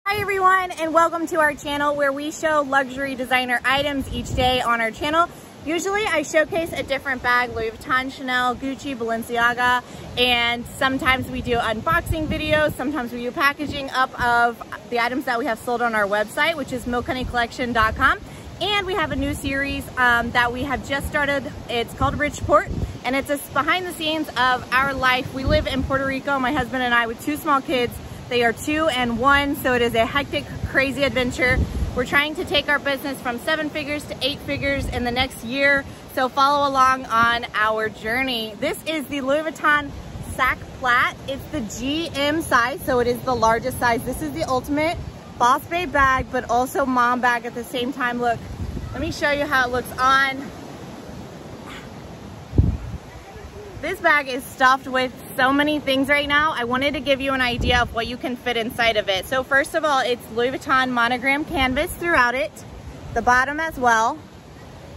Hi everyone, and welcome to our channel where we show luxury designer items each day on our channel. Usually I showcase a different bag, Louis Vuitton, Chanel, Gucci, Balenciaga, and sometimes we do unboxing videos, sometimes we do packaging up of the items that we have sold on our website, which is milkhoneycollection.com. And we have a new series that we have just started. It's called Richport, and it's a behind the scenes of our life. We live in Puerto Rico, my husband and I, with two small kids. They are 2 and 1, so it is a hectic, crazy adventure. We're trying to take our business from 7 figures to 8 figures in the next year, so follow along on our journey. This is the Louis Vuitton Sac Plat. It's the GM size, so it is the largest size. This is the ultimate boss babe bag, but also mom bag at the same time. Look, let me show you how it looks on. This bag is stuffed with so many things right now. I wanted to give you an idea of what you can fit inside of it. So first of all, it's Louis Vuitton monogram canvas throughout it, the bottom as well.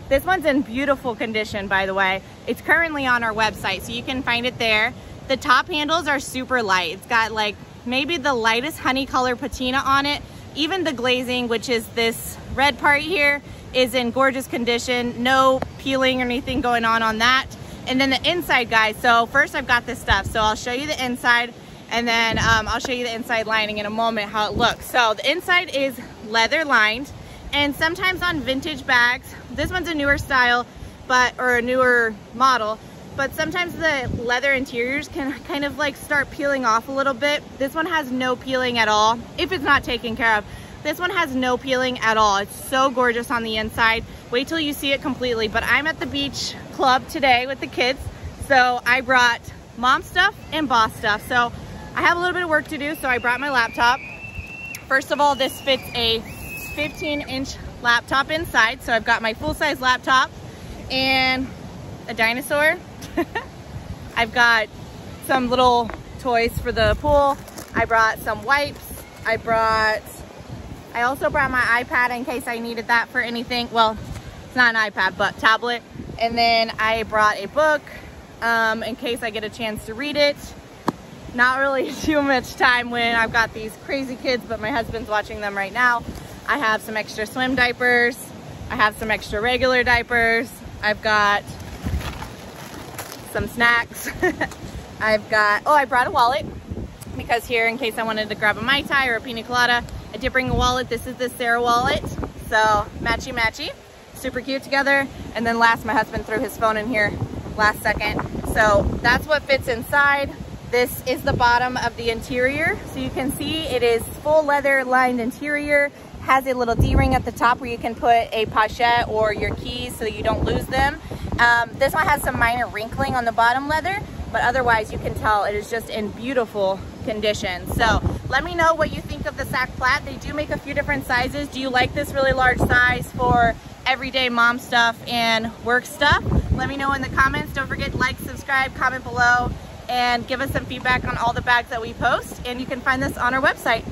This one's in beautiful condition, by the way. It's currently on our website, so you can find it there. The top handles are super light. It's got like maybe the lightest honey color patina on it. Even the glazing, which is this red part here, is in gorgeous condition. No peeling or anything going on that. And then the inside, guys, so first I've got this stuff, so I'll show you the inside, and then I'll show you the inside lining in a moment, how it looks. So the inside is leather lined, and sometimes on vintage bags, this one's a newer style, or a newer model, but sometimes the leather interiors can kind of like start peeling off a little bit. This one has no peeling at all, if it's not taken care of. This one has no peeling at all. It's so gorgeous on the inside. Wait till you see it completely. But I'm at the beach club today with the kids, so I brought mom stuff and boss stuff. So I have a little bit of work to do, so I brought my laptop. First of all, this fits a 15-inch laptop inside. So I've got my full-size laptop and a dinosaur. I've got some little toys for the pool. I brought some wipes. I also brought my iPad in case I needed that for anything. Well, it's not an iPad, but tablet. And then I brought a book in case I get a chance to read it. Not really too much time when I've got these crazy kids, but my husband's watching them right now. I have some extra swim diapers. I have some extra regular diapers. I've got some snacks. I brought a wallet because here, in case I wanted to grab a Mai Tai or a pina colada, I did bring a wallet. This is the Sarah wallet. So matchy matchy, super cute together. And then last, my husband threw his phone in here last second. So that's what fits inside. This is the bottom of the interior. So you can see it is full leather lined interior. Has a little D-ring at the top where you can put a pochette or your keys so you don't lose them. This one has some minor wrinkling on the bottom leather, but otherwise you can tell it is just in beautiful condition. So let me know what you think of the Sac Plat. They do make a few different sizes. Do you like this really large size for everyday mom stuff and work stuff? Let me know in the comments. Don't forget to like, subscribe, comment below, and give us some feedback on all the bags that we post. And you can find this on our website.